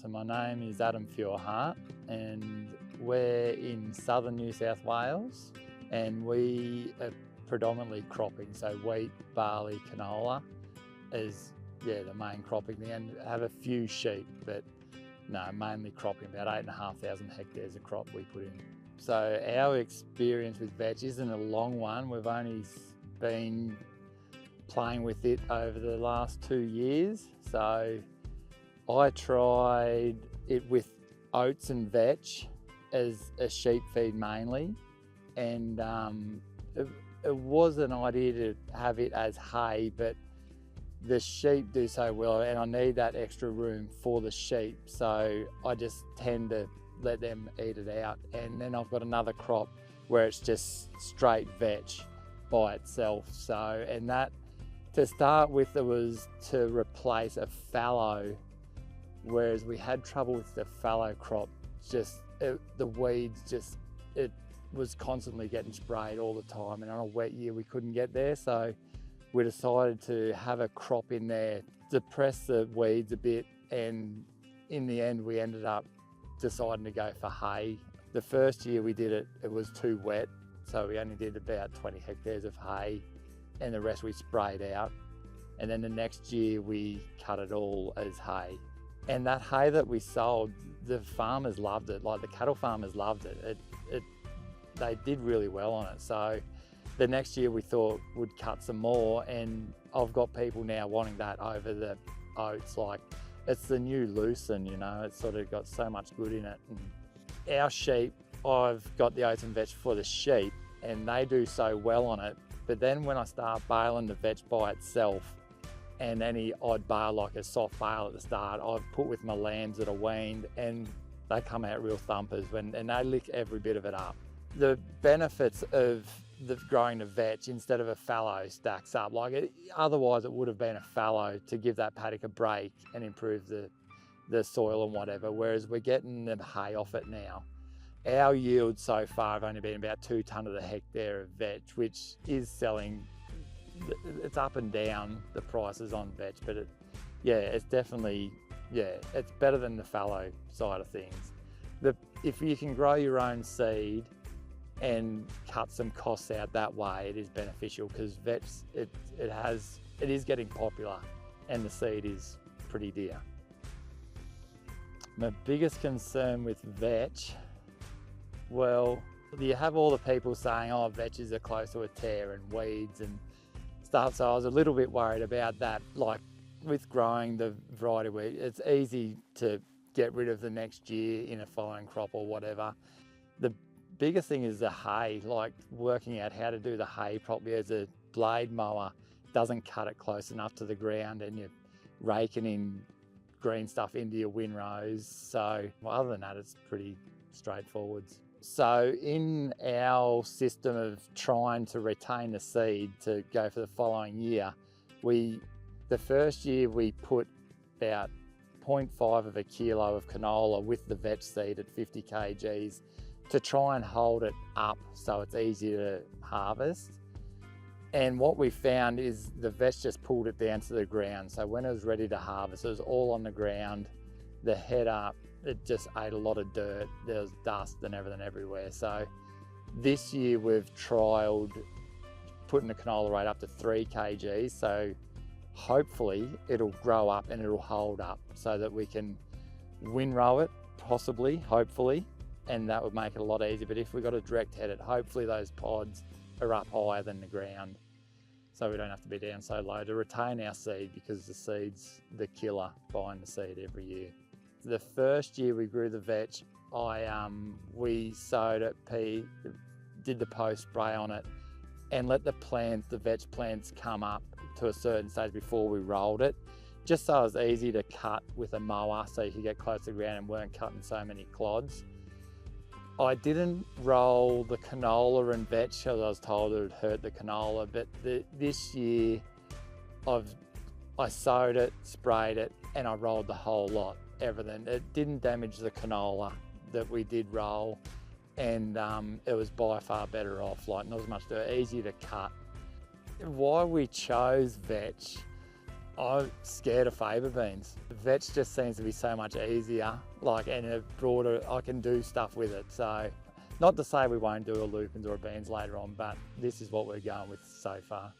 So my name is Adam Feuerherdt and we're in southern New South Wales and we are predominantly cropping, so wheat, barley, canola is the main cropping there, and have a few sheep, but no, mainly cropping, about 8,500 hectares of crop we put in. So our experience with vetch isn't a long one. We've only been playing with it over the last 2 years. So I tried it with oats and vetch as a sheep feed mainly, and it was an idea to have it as hay, but the sheep do so well and I need that extra room for the sheep, so I just tend to let them eat it out. And then I've got another crop where it's just straight vetch by itself. So, and that, to start with, it was to replace a fallow, whereas we had trouble with the fallow crop. The weeds it was constantly getting sprayed all the time, and on a wet year we couldn't get there, so we decided to have a crop in there, depress the weeds a bit, and in the end we ended up deciding to go for hay. The first year we did it, it was too wet, so we only did about 20 hectares of hay and the rest we sprayed out. And then the next year we cut it all as hay. And that hay that we sold, the farmers loved it, like the cattle farmers loved it. They did really well on it. So the next year we thought we'd cut some more, and I've got people now wanting that over the oats. Like, it's the new lucerne, you know, it's sort of got so much good in it. And our sheep, I've got the oats and vetch for the sheep and they do so well on it. But then when I start baling the vetch by itself, and any odd bale, like a soft bale at the start, I've put with my lambs that are weaned, and they come out real thumpers and they lick every bit of it up. The benefits of growing the vetch instead of a fallow stacks up. Otherwise it would have been a fallow to give that paddock a break and improve the soil and whatever, whereas we're getting the hay off it now. Our yield so far have only been about 2 tonne of the hectare of vetch, which is selling. It's up and down the prices on vetch, but it's definitely, it's better than the fallow side of things. If you can grow your own seed and cut some costs out that way, it is beneficial, because vetch, it is getting popular and the seed is pretty dear. My biggest concern with vetch, well, you have all the people saying, oh, vetches are close to a tear and weeds and stuff, so I was a little bit worried about that. Like with growing the variety wheat, it's easy to get rid of the next year in a following crop or whatever. The biggest thing is the hay, like working out how to do the hay properly. As a blade mower doesn't cut it close enough to the ground, and you're raking in green stuff into your windrows. So other than that, it's pretty straightforward. So in our system of trying to retain the seed to go for the following year, the first year we put about 0.5 of a kilo of canola with the vetch seed at 50 kgs to try and hold it up so it's easier to harvest. And what we found is the vetch just pulled it down to the ground. So when it was ready to harvest, it was all on the ground, the head up, it just ate a lot of dirt. There was dust and everything everywhere. So this year we've trialled putting the canola rate up to 3 kgs. So hopefully it'll grow up and it'll hold up so that we can windrow it, possibly, hopefully, and that would make it a lot easier. But if we've got to direct head it, hopefully those pods are up higher than the ground, so we don't have to be down so low to retain our seed, because the seed's the killer buying the seed every year. The first year we grew the vetch, we sowed it, did the post spray on it, and let the vetch plants come up to a certain stage before we rolled it, just so it was easy to cut with a mower, so you could get close to the ground and weren't cutting so many clods. I didn't roll the canola and vetch because I was told it would hurt the canola, but this year I sowed it, sprayed it, and I rolled the whole lot, everything. It didn't damage the canola that we did roll, and it was by far better off, like not as much, easier to cut. Why we chose vetch, I'm scared of favour beans. Vetch just seems to be so much easier, and a broader, I can do stuff with it. So, not to say we won't do a lupins or a beans later on, but this is what we're going with so far.